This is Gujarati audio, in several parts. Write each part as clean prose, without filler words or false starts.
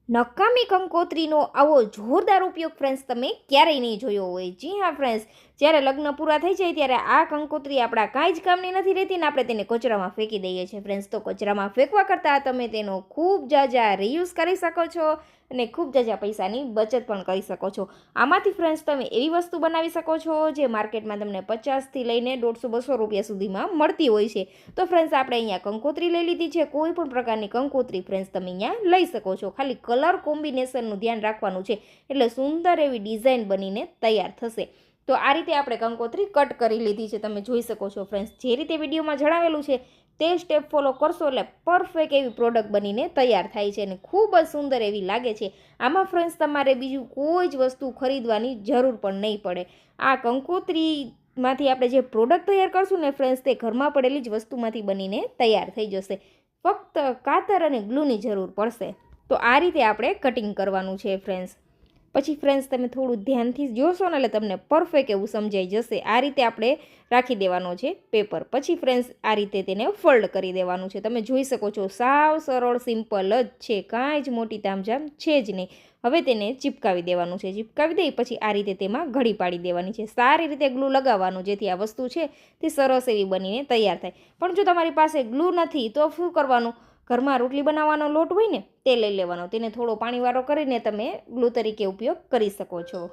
નકામી કંકોત્રીનો આવો જોરદાર ઉપયોગ ફ્રેન્ડ્સ તમે ક્યારેય નહીં જોયો હોય. જી હા ફ્રેન્ડ્સ, જ્યારે લગ્ન પૂરા થઈ જાય ત્યારે આ કંકોત્રી આપણા કાંઈ જ કામની નથી રહેતી ને આપણે તેને કચરામાં ફેંકી દઈએ છીએ ફ્રેન્ડ્સ. તો કચરામાં ફેંકવા કરતાં તમે તેનો ખૂબ જાજા રીયુઝ કરી શકો છો અને ખૂબ જાજા પૈસાની બચત પણ કરી શકો છો. આમાંથી ફ્રેન્ડ્સ તમે એવી વસ્તુ બનાવી શકો છો જે માર્કેટમાં તમને 50થી લઈને 150-200 રૂપિયા સુધીમાં મળતી હોય છે. તો ફ્રેન્ડ્સ આપણે અહીંયા કંકોત્રી લઈ લીધી છે. કોઈ પણ પ્રકારની કંકોત્રી ફ્રેન્ડ્સ તમે અહીંયા લઈ શકો છો. ખાલી કલર કોમ્બિનેશનનું ધ્યાન રાખવાનું છે એટલે સુંદર એવી ડિઝાઇન બનીને તૈયાર થશે. તો આ રીતે આપણે કંકોત્રી કટ કરી લીધી છે, તમે જોઈ શકો છો ફ્રેન્ડ્સ. જે રીતે વિડીયોમાં જણાવેલું છે તે સ્ટેપ ફોલો કરશો એટલે પરફેક્ટ એવી પ્રોડક્ટ બનીને તૈયાર થાય છે અને ખૂબ જ સુંદર એવી લાગે છે. આમાં ફ્રેન્ડ્સ તમારે બીજું કોઈ જ વસ્તુ ખરીદવાની જરૂર પણ નહીં પડે. આ કંકોત્રીમાંથી આપણે જે પ્રોડક્ટ તૈયાર કરશું ને ફ્રેન્ડ્સ, તે ઘરમાં પડેલી જ વસ્તુમાંથી બનીને તૈયાર થઈ જશે. ફક્ત કાતર અને ગ્લુની જરૂર પડશે. તો આ રીતે આપણે કટિંગ કરવાનું છે ફ્રેન્ડ્સ. પછી ફ્રેન્ડ્સ તમે થોડું ધ્યાનથી જોશો ને એટલે તમને પરફેક્ટ એવું સમજાઈ જશે. આ રીતે આપણે રાખી દેવાનો છે પેપર. પછી ફ્રેન્ડ્સ આ રીતે તેને ફોલ્ડ કરી દેવાનું છે. તમે જોઈ શકો છો સાવ સરળ સિમ્પલ જ છે, કાંઈ જ મોટી તામઝામ છે જ નહીં. હવે તેને ચિપકાવી દેવાનું છે. ચિપકાવી દઈ પછી આ રીતે તેમાં ઘડી પાડી દેવાની છે. સારી રીતે ગ્લુ લગાવવાનું જેથી આ વસ્તુ છે તે સરસ એવી બનીને તૈયાર થાય. પણ જો તમારી પાસે ગ્લુ નથી તો શું કરવાનું, ઘરમાં રોટલી બનાવવાનો લોટ હોય ને તે લઈ લેવાનો. તેને થોડો પાણીવાળો કરીને તમે ગ્લુ તરીકે ઉપયોગ કરી શકો છો.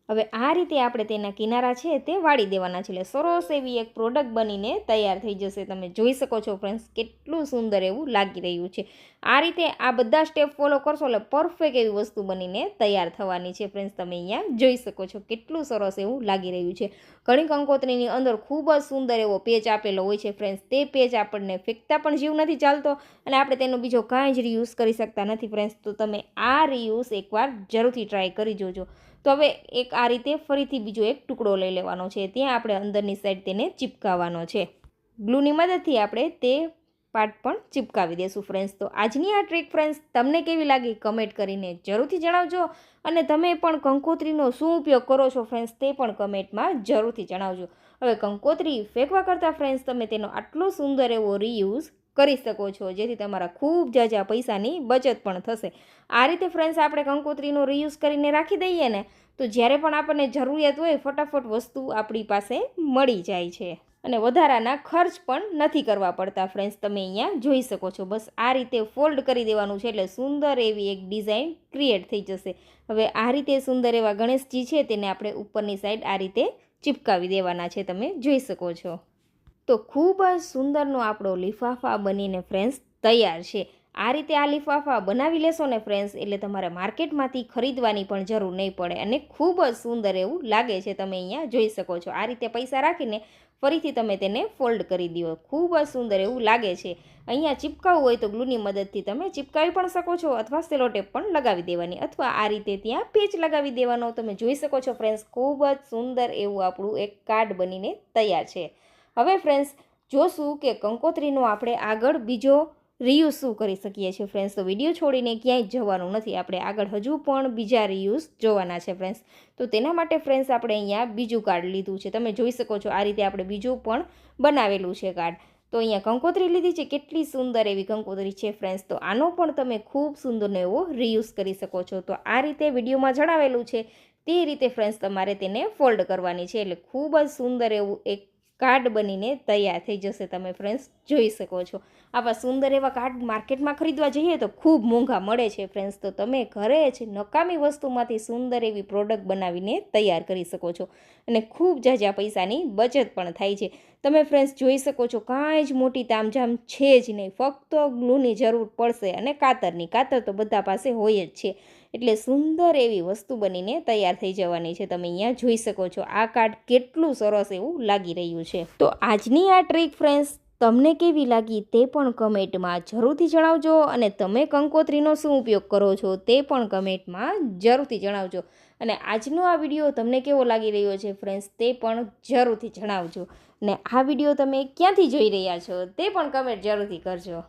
હવે આ રીતે આપણે તેના કિનારા છે તે વાળી દેવાના છે એટલે સરસ એવી એક પ્રોડક્ટ બનીને તૈયાર થઈ જશે. તમે જોઈ શકો છો ફ્રેન્ડ્સ કેટલું સુંદર એવું લાગી રહ્યું છે. આ રીતે આ બધા સ્ટેપ ફોલો કરશો એટલે પરફેક્ટ એવી વસ્તુ બનીને તૈયાર થવાની છે ફ્રેન્ડ્સ. તમે અહીંયા જોઈ શકો છો કેટલું સરસ એવું લાગી રહ્યું છે. ઘણી કંકોત્રીની અંદર ખૂબ જ સુંદર એવો પેચ આપેલો હોય છે ફ્રેન્ડ્સ. તે પેચ આપણને ફેંકતા પણ જીવ નથી ચાલતો અને આપણે તેનો બીજો કાંઈ જ રીયુઝ કરી શકતા નથી ફ્રેન્ડ્સ. તો તમે આ રીયુઝ એકવાર જરૂરથી ટ્રાય કરી જોજો. તો હવે એક આ રીતે ફરીથી બીજો એક ટુકડો લઈ લેવાનો છે. ત્યાં આપણે અંદરની સાઈડ તેને ચિપકાવવાનો છે. ગ્લુની મદદથી આપણે તે પાર્ટ પણ ચિપકાવી દેશું ફ્રેન્ડ્સ. તો આજની આ ટ્રીક ફ્રેન્ડ્સ તમને કેવી લાગી કમેન્ટ કરીને જરૂરથી જણાવજો અને તમે પણ કંકોત્રીનો શું ઉપયોગ કરો છો ફ્રેન્ડ્સ તે પણ કમેન્ટમાં જરૂરથી જણાવજો. હવે કંકોત્રી ફેંકવા કરતાં ફ્રેન્ડ્સ તમે તેનો આટલો સુંદર એવો રીયુઝ કરી શકો છો જેથી તમારા ખૂબ જાજા પૈસાની બચત પણ થશે. આ રીતે ફ્રેન્ડ્સ આપણે કંકોત્રીનો રીયુઝ કરીને રાખી દઈએ ને તો જ્યારે પણ આપણને જરૂરિયાત હોય ફટાફટ વસ્તુ આપણી પાસે મળી જાય છે અને વધારાના ખર્ચ પણ નથી કરવા પડતા ફ્રેન્ડ્સ. તમે અહીંયા જોઈ શકો છો. બસ આ રીતે ફોલ્ડ કરી દેવાનું છે એટલે સુંદર એવી એક ડિઝાઇન ક્રિએટ થઈ જશે. હવે આ રીતે સુંદર એવા ગણેશજી છે તેને આપણે ઉપરની સાઈડ આ રીતે ચિપકાવી દેવાના છે. તમે જોઈ શકો છો. તો ખૂબ જ સુંદરનો આપણો લિફાફા બનીને ફ્રેન્ડ્સ તૈયાર છે. આ રીતે આ લિફાફા બનાવી લેશો ને ફ્રેન્ડ્સ એટલે તમારે માર્કેટમાંથી ખરીદવાની પણ જરૂર નહીં પડે અને ખૂબ જ સુંદર એવું લાગે છે. તમે અહીંયા જોઈ શકો છો. આ રીતે પૈસા રાખીને ફરીથી તમે તેને ફોલ્ડ કરી દો. ખૂબ જ સુંદર એવું લાગે છે. અહીંયા ચિપકાવવું હોય તો ગ્લુની મદદથી તમે ચિપકાવી પણ શકો છો અથવા સેલોટેપ પણ લગાવી દેવાની અથવા આ રીતે ત્યાં પેચ લગાવી દેવાનો. તમે જોઈ શકો છો ફ્રેન્ડ્સ ખૂબ જ સુંદર એવું આપણું એક કાર્ડ બનીને તૈયાર છે. હવે ફ્રેન્ડ્સ જોશું કે કંકોત્રીનો આપણે આગળ બીજો રીયુઝ શું કરી શકીએ છીએ ફ્રેન્ડ્સ. તો વિડીયો છોડીને ક્યાંય જવાનું નથી. આપણે આગળ હજુ પણ બીજા રીયુઝ જોવાના છે ફ્રેન્ડ્સ. તો તેના માટે ફ્રેન્ડ્સ આપણે અહીંયા બીજું કાર્ડ લીધું છે. તમે જોઈ શકો છો આ રીતે આપણે બીજું પણ બનાવેલું છે કાર્ડ. તો અહીંયા કંકોત્રી લીધી છે. કેટલી સુંદર એવી કંકોત્રી છે ફ્રેન્ડ્સ. તો આનો પણ તમે ખૂબ સુંદરનો એવો રીયુઝ કરી શકો છો. તો આ રીતે વિડીયોમાં જણાવેલું છે તે રીતે ફ્રેન્ડ્સ તમારે તેને ફોલ્ડ કરવાની છે એટલે ખૂબ જ સુંદર એવું એક કાર્ડ બનીને તૈયાર થઈ જશે. તમે ફ્રેન્ડ્સ જોઈ શકો છો. આવા સુંદર એવા કાર્ડ માર્કેટમાં ખરીદવા જઈએ તો ખૂબ મોંઘા મળે છે ફ્રેન્ડ્સ. તો તમે ઘરે જ નકામી વસ્તુમાંથી સુંદર એવી પ્રોડક્ટ બનાવીને તૈયાર કરી શકો છો અને ખૂબ જાજા પૈસાની બચત પણ થાય છે. તમે ફ્રેન્ડ્સ જોઈ શકો છો કાંઈ જ મોટી તામઝામ છે જ નહીં. ફક્ત ગ્લુની જરૂર પડશે અને કાતરની. કાતર તો બધા પાસે હોય જ છે એટલે સુંદર એવી વસ્તુ બનીને તૈયાર થઈ જવાની છે. તમે અહીંયા જોઈ શકો છો આ કાર્ડ કેટલું સરસ એવું લાગી રહ્યું છે. તો આજની આ ટ્રીક ફ્રેન્ડ્સ તમને કેવી લાગી તે પણ કમેન્ટમાં જરૂરથી જણાવજો અને તમે કંકોત્રીનો શું ઉપયોગ કરો છો તે પણ કમેન્ટમાં જરૂરથી જણાવજો. અને આજનો આ વિડીયો તમને કેવો લાગી રહ્યો છે ફ્રેન્ડ્સ તે પણ જરૂરથી જણાવજો. અને આ વિડીયો તમે ક્યાંથી જોઈ રહ્યા છો તે પણ કમેન્ટ જરૂરથી કરજો.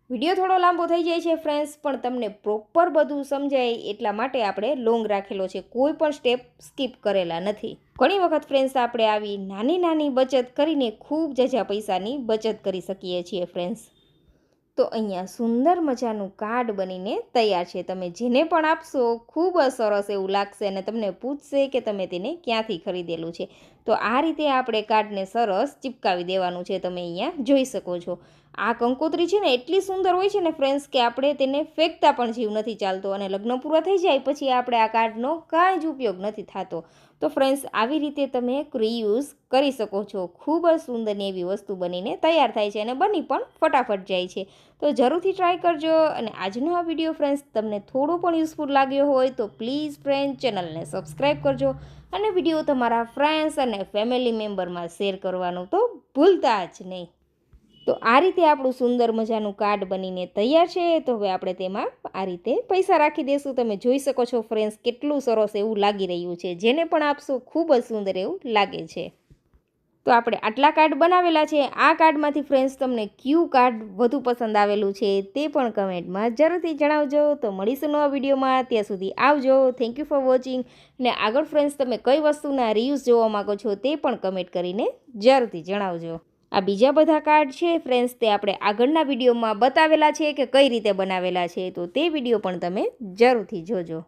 વિડીયો થોડો લાંબો થઈ જાય છે ફ્રેન્ડ્સ પણ તમને પ્રોપર બધું સમજાય એટલા માટે આપણે લોંગ રાખેલો છે. કોઈ પણ સ્ટેપ સ્કીપ કરેલા નથી. ઘણી વખત ફ્રેન્ડ્સ આપણે આવી નાની નાની બચત કરીને ખૂબ જાજા પૈસાની બચત કરી શકીએ છીએ ફ્રેન્ડ્સ. તો અહીંયા સુંદર મજાનું કાર્ડ બનીને તૈયાર છે. તમે જેને પણ આપશો ખૂબ જ સરસ એવું લાગશે અને તમને પૂછશે કે તમે તેને ક્યાંથી ખરીદેલું છે. તો આ રીતે આપણે કાર્ડને સરસ ચિપકાવી દેવાનું છે. તમે અહીંયા જોઈ શકો છો. આ કંકોત્રી છે ને એટલી સુંદર હોય છે ને ફ્રેન્ડ્સ કે આપણે તેને ફેંકતા પણ જીવ નથી ચાલતો અને લગ્ન પૂરા થઈ જાય પછી આપણે આ કાર્ડનો કાંઈ જ ઉપયોગ નથી થતો. તો ફ્રેન્ડ્સ આવી રીતે તમે રીયુઝ કરી શકો છો. ખૂબ જ સુંદરની એવી વસ્તુ બનીને તૈયાર થાય છે અને બની પણ ફટાફટ જાય છે. તો જરૂરથી ટ્રાય કરજો. અને આજનો આ વિડીયો ફ્રેન્ડ્સ તમને થોડો પણ યુઝફુલ લાગ્યો હોય તો પ્લીઝ ફ્રેન્ડ ચેનલને સબસ્ક્રાઈબ કરજો અને વિડીયો તમારા ફ્રેન્ડ્સ અને ફેમિલી મેમ્બરમાં શેર કરવાનું તો ભૂલતા જ નહીં. તો આ રીતે આપણું સુંદર મજાનું કાર્ડ બનીને તૈયાર છે. તો હવે આપણે તેમાં આ રીતે પૈસા રાખી દઈશું. તમે જોઈ શકો છો ફ્રેન્ડ્સ કેટલું સરસ એવું લાગી રહ્યું છે. જેને પણ આપશો ખૂબ જ સુંદર એવું લાગે છે. તો આપણે આટલા કાર્ડ બનાવેલા છે. આ કાર્ડમાંથી ફ્રેન્ડ્સ તમને કયું કાર્ડ વધુ પસંદ આવેલું છે તે પણ કમેન્ટમાં જરૂરથી જણાવજો. તો મળીશું નવા વિડીયોમાં. ત્યાં સુધી આવજો. Thank you for watching. અને આગળ ફ્રેન્ડ્સ તમે કઈ વસ્તુના રિવ્યૂઝ જોવા માગો છો તે પણ કમેન્ટ કરીને જરૂરથી જણાવજો. આ બીજા બધા કાર્ડ છે ફ્રેન્ડ્સ તે આપણે આગળના વિડીયોમાં બતાવેલા છે કે કઈ રીતે બનાવેલા છે. તો તે વિડીયો પણ તમે જરૂરથી જોજો.